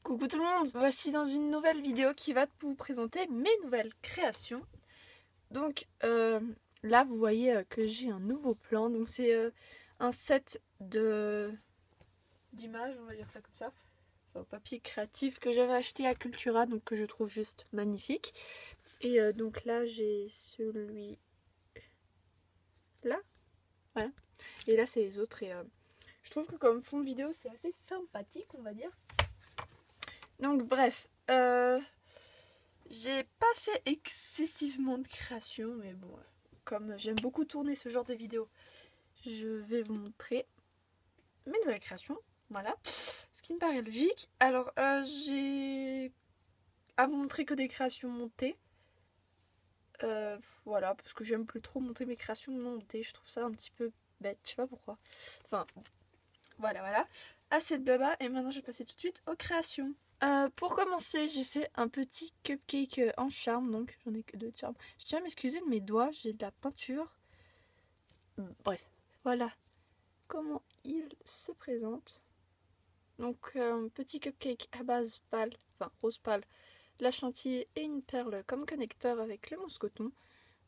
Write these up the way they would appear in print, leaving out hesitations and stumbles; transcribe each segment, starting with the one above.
Coucou tout le monde, voici dans une nouvelle vidéo qui va vous présenter mes nouvelles créations. Donc là vous voyez que j'ai un nouveau plan, donc c'est un set d'images, on va dire ça comme ça, enfin, papier créatif que j'avais acheté à Cultura, donc que je trouve juste magnifique. Et donc là j'ai celui là, voilà, et là c'est les autres et je trouve que comme fond de vidéo c'est assez sympathique, on va dire. Donc bref, j'ai pas fait excessivement de création, mais bon, comme j'aime beaucoup tourner ce genre de vidéos, je vais vous montrer mes nouvelles créations, voilà, ce qui me paraît logique. Alors j'ai à vous montrer que des créations montées, voilà, parce que j'aime plus trop montrer mes créations non montées, je trouve ça un petit peu bête, je sais pas pourquoi. Enfin, voilà, assez de blabla, et maintenant je vais passer tout de suite aux créations. Pour commencer, j'ai fait un petit cupcake en charme, donc j'en ai que 2 de charme. Je tiens à m'excuser de mes doigts, j'ai de la peinture. Bref, voilà comment il se présente. Donc un petit cupcake à base pâle, enfin rose pâle, la chantilly et une perle comme connecteur avec le mousse coton.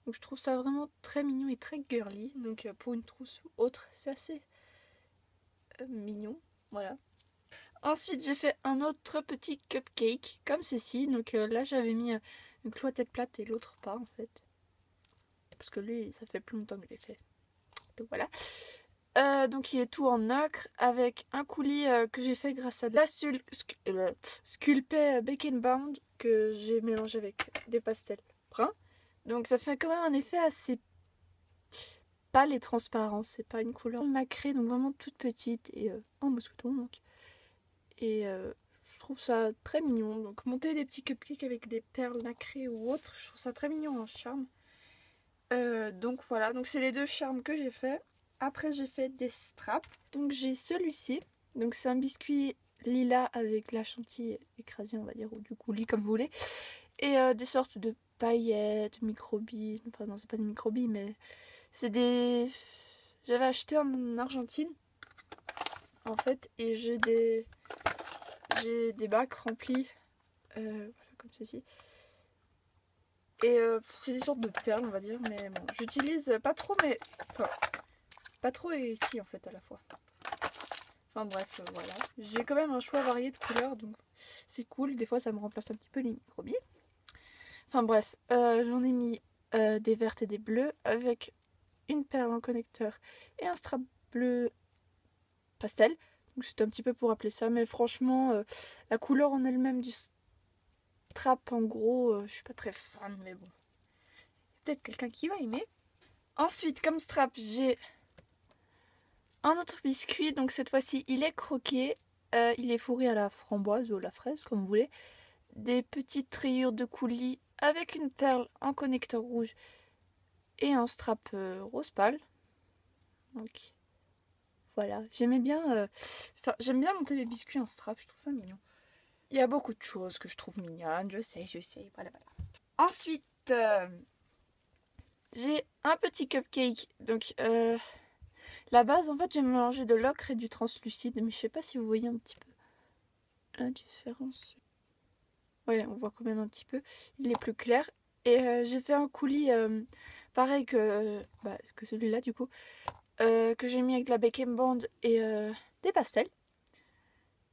Donc je trouve ça vraiment très mignon et très girly. Donc pour une trousse ou autre, c'est assez mignon, voilà. Ensuite, j'ai fait un autre petit cupcake comme ceci. Donc là, j'avais mis une clou à tête plate et l'autre pas en fait. Parce que lui, ça fait plus longtemps que je l'ai fait. Donc voilà. Donc il est tout en ocre avec un coulis que j'ai fait grâce à de la sculpée Bake Bound que j'ai mélangé avec des pastels bruns. Donc ça fait quand même un effet assez pâle et transparent. C'est pas une couleur nacrée, donc vraiment toute petite et en mousse coton donc. Et je trouve ça très mignon. Donc monter des petits cupcakes avec des perles nacrées ou autres, je trouve ça très mignon en charme. Donc voilà, donc c'est les deux charmes que j'ai fait. Après j'ai fait des straps. Donc j'ai celui-ci. Donc c'est un biscuit lilas avec la chantilly écrasée on va dire, ou du coulis comme vous voulez. Et des sortes de paillettes, microbilles. Enfin non c'est pas des microbilles mais c'est des... J'avais acheté en Argentine en fait et j'ai des bacs remplis, voilà, comme ceci. Et c'est des sortes de perles, on va dire, mais bon, j'utilise pas trop, mais enfin, pas trop et si en fait à la fois. Enfin bref, voilà. J'ai quand même un choix varié de couleurs, donc c'est cool. Des fois, ça me remplace un petit peu les microbilles. Enfin bref, j'en ai mis des vertes et des bleues avec une perle en connecteur et un strap bleu pastel. Donc c'est un petit peu pour appeler ça, mais franchement, la couleur en elle-même du strap, en gros, je suis pas très fan, mais bon. Peut-être quelqu'un qui va aimer. Ensuite, comme strap, j'ai un autre biscuit. Donc cette fois-ci, il est croqué. Il est fourré à la framboise ou à la fraise, comme vous voulez. Des petites rayures de coulis avec une perle en connecteur rouge et un strap rose pâle. Donc voilà, j'aimais bien... j'aime bien monter les biscuits en strap, je trouve ça mignon. Il y a beaucoup de choses que je trouve mignonnes, je sais, voilà. Ensuite, j'ai un petit cupcake. Donc, la base, en fait, j'ai mélangé de l'ocre et du translucide. Mais je sais pas si vous voyez un petit peu la différence. Ouais, on voit quand même un petit peu. Il est plus clair. Et j'ai fait un coulis pareil que celui-là, du coup. Que j'ai mis avec de la Bake Band et des pastels.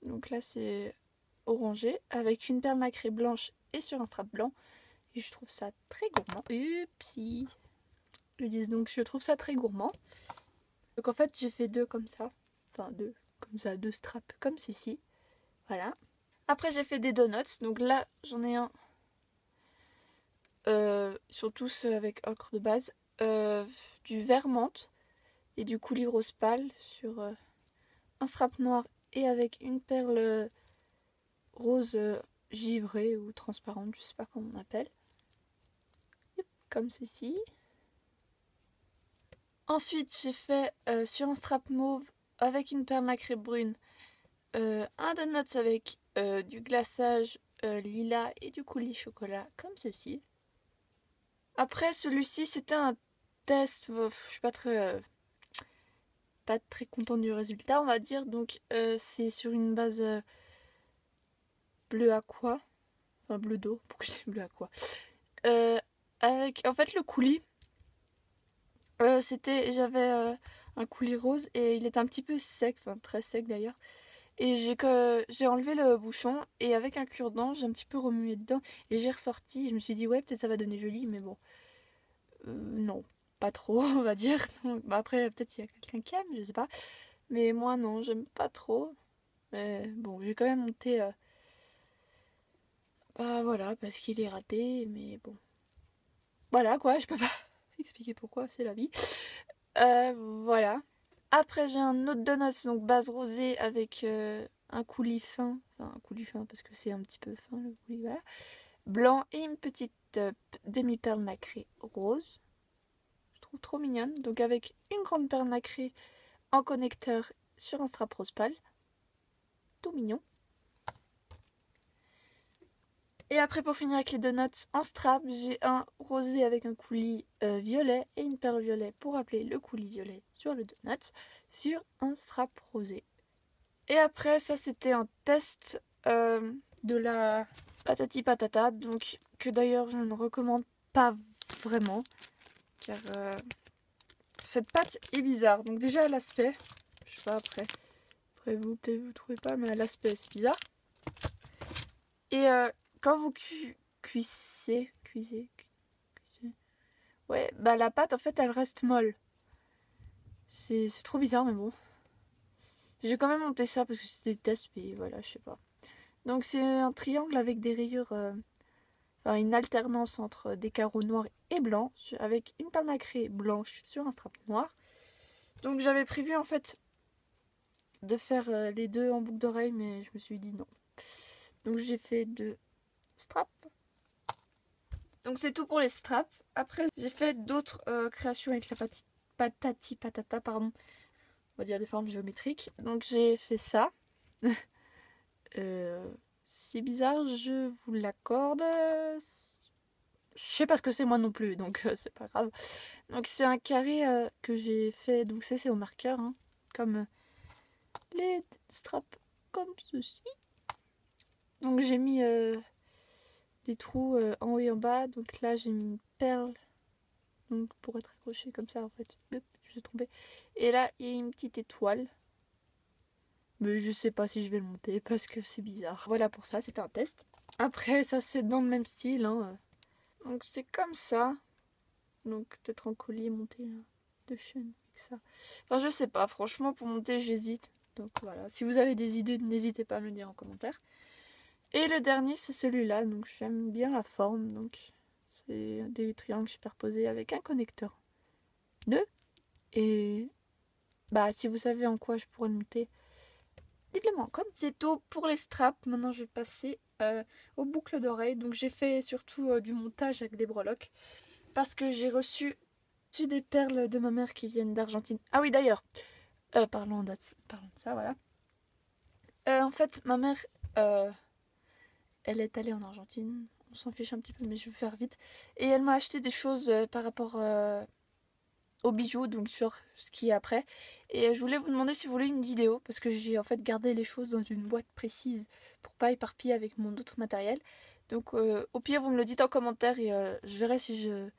Donc là, c'est orangé. Avec une perle nacrée blanche et sur un strap blanc. Et je trouve ça très gourmand. Upsi. Je dis donc, je trouve ça très gourmand. Donc en fait, j'ai fait deux comme ça. Enfin, deux comme ça, deux straps comme ceci. Voilà. Après, j'ai fait des donuts. Donc là, j'en ai un. Sont tous avec ocre de base. Du vert menthe et du coulis rose pâle sur un strap noir et avec une perle rose givrée ou transparente, je sais pas comment on appelle. Comme ceci. Ensuite, j'ai fait sur un strap mauve avec une perle nacrée brune, un donuts avec du glaçage lilas et du coulis chocolat, comme ceci. Après, celui-ci, c'était un test. Je suis pas très contente du résultat, on va dire. Donc, c'est sur une base bleu aqua. Enfin, bleu d'eau. Pourquoi je dis bleu aqua avec, en fait, le coulis. J'avais un coulis rose et il était un petit peu sec, enfin très sec d'ailleurs. Et j'ai enlevé le bouchon et avec un cure-dent, j'ai un petit peu remué dedans et j'ai ressorti. Je me suis dit, ouais, peut-être ça va donner joli, mais bon, non, pas trop, on va dire. Donc, bah après, peut-être il y a quelqu'un qui aime, je sais pas. Mais moi, non, j'aime pas trop. Mais bon, j'ai quand même monté. Bah voilà, parce qu'il est raté, mais bon. Voilà quoi, je peux pas expliquer pourquoi, c'est la vie. Voilà. Après, j'ai un autre donut, donc base rosée avec un coulis fin. Enfin, un coulis fin parce que c'est un petit peu fin le coulis, voilà. Blanc et une petite demi-perle nacrée rose. Je trouve trop mignonne. Donc, avec une grande perle nacrée en connecteur sur un strap rose pâle. Tout mignon. Et après, pour finir avec les donuts en strap, j'ai un rosé avec un coulis violet et une perle violet pour appeler le coulis violet sur le donut sur un strap rosé. Et après, ça c'était un test de la patati patata, donc que d'ailleurs je ne recommande pas vraiment, car cette pâte est bizarre. Donc déjà à l'aspect, je sais pas après vous peut-être vous trouvez pas, mais à l'aspect c'est bizarre. Et quand vous cuisez, ouais, bah la pâte en fait elle reste molle. C'est trop bizarre mais bon. J'ai quand même monté ça parce que c'était des tests, mais voilà, je sais pas. Donc c'est un triangle avec des rayures, enfin une alternance entre des carreaux noirs et blancs, avec une perle nacrée blanche sur un strap noir. Donc j'avais prévu en fait de faire les deux en boucle d'oreille, mais je me suis dit non. Donc j'ai fait 2 straps. Donc c'est tout pour les straps. Après j'ai fait d'autres créations avec la patati patata, pardon. On va dire des formes géométriques. Donc j'ai fait ça. C'est bizarre, je vous l'accorde. Je sais pas ce que c'est moi non plus, donc c'est pas grave. Donc c'est un carré que j'ai fait, donc c'est au marqueur, hein, comme les straps, comme ceci. Donc j'ai mis des trous en haut et en bas, donc là j'ai mis une perle, donc pour être accroché comme ça en fait. Je me suis trompée. Et là il y a une petite étoile. Mais je sais pas si je vais le monter parce que c'est bizarre. Voilà pour ça, c'était un test. Après ça c'est dans le même style, hein. Donc c'est comme ça. Donc peut-être en collier monter de chaîne avec ça. Enfin je sais pas, franchement pour monter j'hésite. Donc voilà, si vous avez des idées, n'hésitez pas à me le dire en commentaire. Et le dernier c'est celui-là, donc j'aime bien la forme. Donc c'est des triangles superposés avec un connecteur nœud. Et bah si vous savez en quoi je pourrais le monter, dites-le moi. Comme c'est tout pour les straps, maintenant je vais passer aux boucles d'oreilles. Donc j'ai fait surtout du montage avec des breloques. Parce que j'ai reçu des perles de ma mère qui viennent d'Argentine. Ah oui d'ailleurs, parlons de ça, voilà. En fait, ma mère, elle est allée en Argentine. On s'en fiche un petit peu, mais je vais faire vite. Et elle m'a acheté des choses par rapport aux bijoux, donc sur ce qui est après. Et je voulais vous demander si vous voulez une vidéo, parce que j'ai en fait gardé les choses dans une boîte précise pour pas éparpiller avec mon autre matériel. Donc au pire, vous me le dites en commentaire et je verrai si je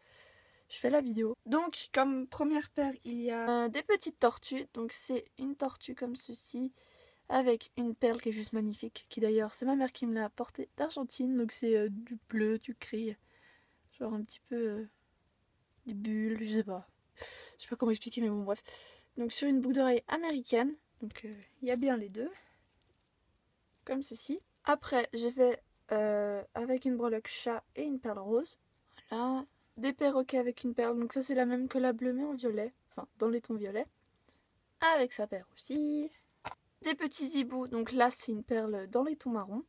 fais la vidéo. Donc, comme première paire, il y a des petites tortues. Donc, c'est une tortue comme ceci, avec une perle qui est juste magnifique. Qui d'ailleurs, c'est ma mère qui me l'a apportée d'Argentine. Donc, c'est du bleu, du gris. Genre un petit peu des bulles, je sais pas. Je sais pas comment expliquer, mais bon, bref. Donc, sur une boucle d'oreille américaine. Donc, il y a bien les deux. Comme ceci. Après, j'ai fait avec une breloque chat et une perle rose. Voilà. Des perroquets avec une perle, donc ça c'est la même que la bleue mais en violet, enfin dans les tons violets, avec sa paire aussi. des petits hiboux. Donc là, c'est une perle dans les tons marrons.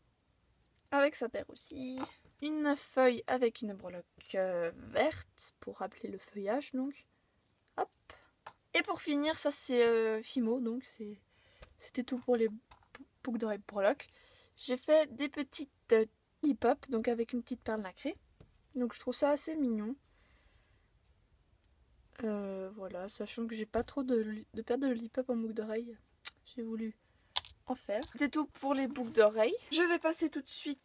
Avec sa paire aussi. Une feuille avec une breloque verte pour rappeler le feuillage. Donc, hop. Et pour finir, ça c'est Fimo. Donc c'était tout pour les boucles d'oreilles breloques. J'ai fait des petites lip-up, donc avec une petite perle nacrée. Donc je trouve ça assez mignon. Voilà, sachant que j'ai pas trop de perles de lip-up en boucle d'oreille, j'ai voulu en faire. C'est tout pour les boucles d'oreilles. Je vais passer tout de suite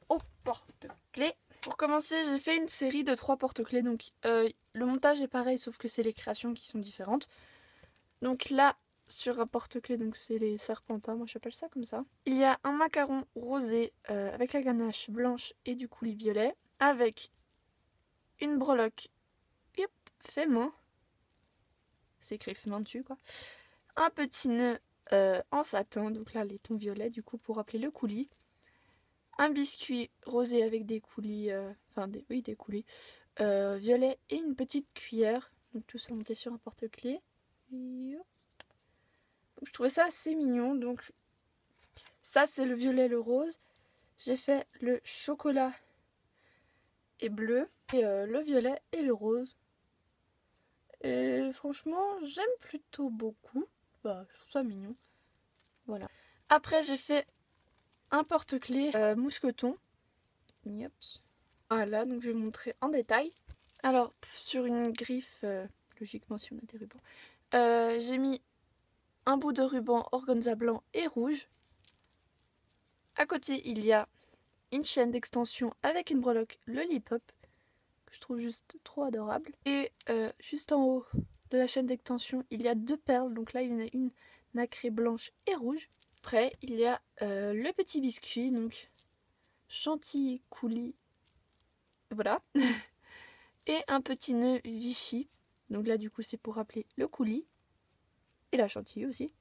au porte-clés. Pour commencer, j'ai fait une série de 3 porte-clés. Donc le montage est pareil, sauf que c'est les créations qui sont différentes. Donc là, sur un porte-clés, donc c'est les serpentins, moi j'appelle ça comme ça. Il y a un macaron rosé avec la ganache blanche et du coulis violet, avec une breloque fait main. C'est écrit fait main dessus quoi. Un petit nœud en satin, donc là les tons violets du coup pour rappeler le coulis. Un biscuit rosé avec des coulis, des coulis violets et une petite cuillère. Donc tout ça monté sur un porte-clés. Donc, je trouvais ça assez mignon. Donc ça c'est le violet, le rose. J'ai fait le chocolat et bleu et le violet et le rose. Et franchement, j'aime plutôt beaucoup. Bah, je trouve ça mignon. Voilà. Après, j'ai fait un porte-clés mousqueton. Yops. Voilà, donc je vais vous montrer en détail. Alors, sur une griffe, logiquement si on a des rubans, j'ai mis un bout de ruban organza blanc et rouge. À côté, il y a une chaîne d'extension avec une breloque, le lip-up, que je trouve juste trop adorable. Et juste en haut de la chaîne d'extension, il y a 2 perles. Donc là, il y en a une nacrée blanche et rouge. Après, il y a le petit biscuit, donc chantilly coulis, voilà. Et un petit nœud Vichy. Donc là, du coup, c'est pour rappeler le coulis. Et la chantilly aussi.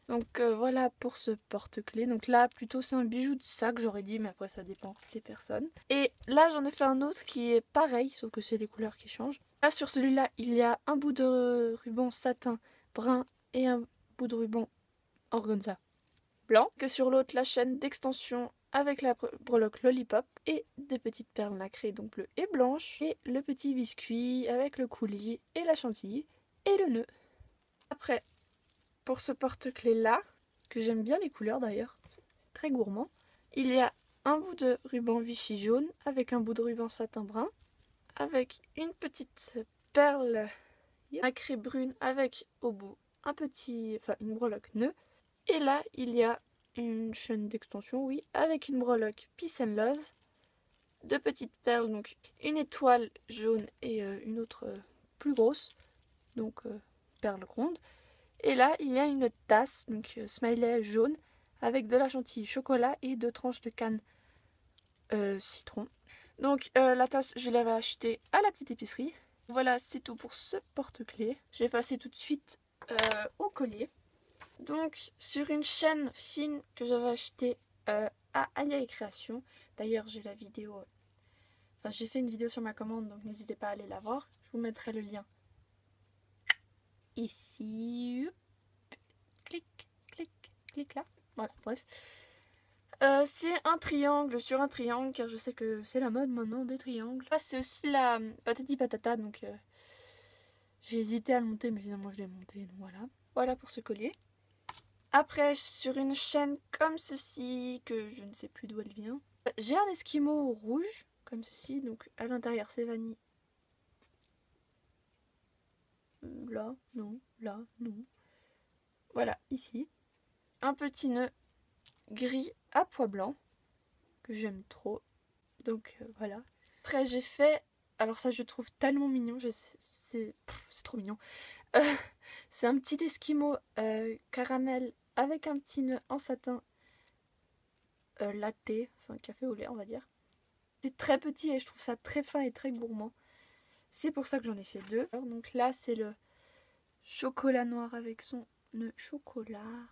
Donc voilà pour ce porte-clés. Donc là, plutôt c'est un bijou de sac, j'aurais dit, mais après ça dépend des personnes. Et là, j'en ai fait un autre qui est pareil, sauf que c'est les couleurs qui changent. Là, sur celui-là, il y a un bout de ruban satin brun et un bout de ruban organza blanc. Que sur l'autre, la chaîne d'extension avec la breloque lollipop et des petites perles nacrées, donc bleues et blanches. Et le petit biscuit avec le coulis et la chantilly et le nœud. Après, pour ce porte-clés là, que j'aime bien les couleurs d'ailleurs, c'est très gourmand, il y a un bout de ruban Vichy jaune avec un bout de ruban satin brun, avec une petite perle nacrée brune avec au bout une breloque nœud. Et là, il y a une chaîne d'extension, oui, avec une breloque Peace and Love, 2 petites perles, donc une étoile jaune et une autre plus grosse, donc perle ronde. Et là, il y a une tasse, donc smiley jaune, avec de la chantilly chocolat et 2 tranches de canne citron. Donc la tasse, je l'avais achetée à la petite épicerie. Voilà, c'est tout pour ce porte-clés. Je vais passer tout de suite au collier. Donc sur une chaîne fine que j'avais achetée à Alia et Création. D'ailleurs, j'ai la vidéo. Enfin, j'ai fait une vidéo sur ma commande, donc n'hésitez pas à aller la voir. Je vous mettrai le lien ici. Clic, clic, clic là. Voilà, bref. C'est un triangle sur un triangle, car je sais que c'est la mode maintenant des triangles. Là, c'est aussi la patati patata, donc j'ai hésité à le monter, mais finalement je l'ai monté, donc voilà. Voilà pour ce collier. Après, sur une chaîne comme ceci, que je ne sais plus d'où elle vient, j'ai un esquimau rouge, comme ceci, donc à l'intérieur c'est vanille. Là, non, là, non. Voilà, ici. Un petit nœud gris à pois blanc, que j'aime trop. Donc voilà. Après j'ai fait, alors ça je trouve tellement mignon, c'est trop mignon. C'est un petit esquimau caramel avec un petit nœud en satin latte, enfin café au lait on va dire. C'est très petit et je trouve ça très fin et très gourmand. C'est pour ça que j'en ai fait 2. Alors, donc là c'est le chocolat noir avec son nœud chocolat.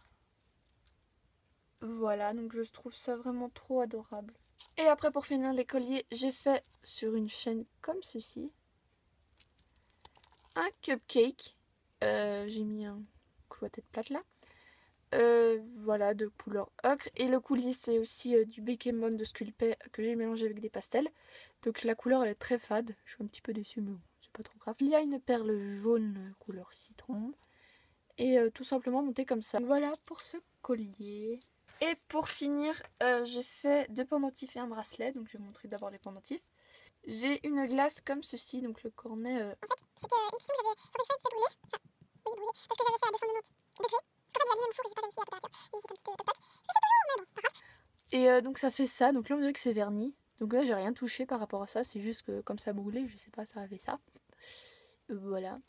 Voilà, donc je trouve ça vraiment trop adorable. Et après pour finir les colliers, j'ai fait sur une chaîne comme ceci un cupcake. J'ai mis un clou à tête plate là. voilà, de couleur ocre. Et le coulis, c'est aussi du Bekemon de Sculpey que j'ai mélangé avec des pastels. Donc la couleur, elle est très fade. Je suis un petit peu déçue, mais bon, c'est pas trop grave. Il y a une perle jaune couleur citron. Et tout simplement monté comme ça. Voilà pour ce collier. Et pour finir, j'ai fait 2 pendentifs et un bracelet. Donc je vais vous montrer d'abord les pendentifs. J'ai une glace comme ceci, donc le cornet... En fait, c'était une cuisson que j'avais sur fait brûler. Enfin, oui, brûler. Parce que j'avais fait à 290 degrés. Parce qu'en fait, j'avais mis le four et j'ai pas réussi la température. Et j'étais un petit peu tac-tac. Je sais toujours, mais bon, pas grave. Et donc ça fait ça. Donc là, on dirait que c'est verni. Donc là, j'ai rien touché par rapport à ça. C'est juste que comme ça brûlait, je sais pas, ça avait ça. Voilà.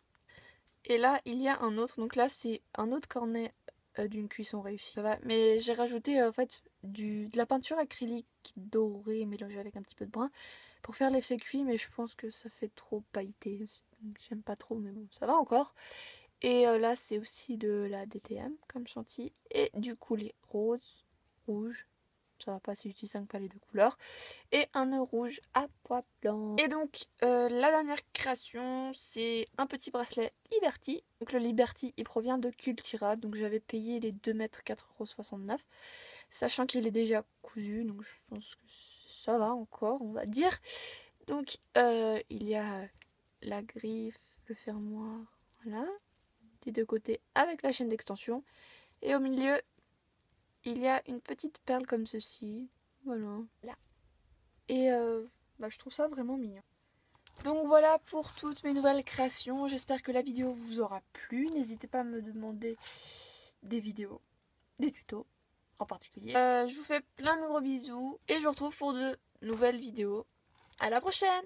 Et là, il y a un autre. Donc là, c'est un autre cornet d'une cuisson réussie. Ça va. Mais j'ai rajouté en fait de la peinture acrylique dorée mélangée avec un petit peu de brun pour faire l'effet cuit. Mais je pense que ça fait trop pailleté. Donc j'aime pas trop, mais bon, ça va encore. Et là, c'est aussi de la DTM comme chantilly. Et du coulis rose, rouge. Ça va pas si je distingue pas les deux couleurs. Et un nœud rouge à pois blanc. Et donc la dernière création, c'est un petit bracelet Liberty. Donc le Liberty, il provient de Cultura. Donc j'avais payé les 2 mètres 4,69 €. Sachant qu'il est déjà cousu. Donc je pense que ça va encore, on va dire. Donc il y a la griffe, le fermoir, voilà. Des deux côtés avec la chaîne d'extension. Et au milieu, il y a une petite perle comme ceci. Voilà. Là. Et je trouve ça vraiment mignon. Donc voilà pour toutes mes nouvelles créations. J'espère que la vidéo vous aura plu. N'hésitez pas à me demander des vidéos, des tutos en particulier. Je vous fais plein de gros bisous et je vous retrouve pour de nouvelles vidéos. À la prochaine!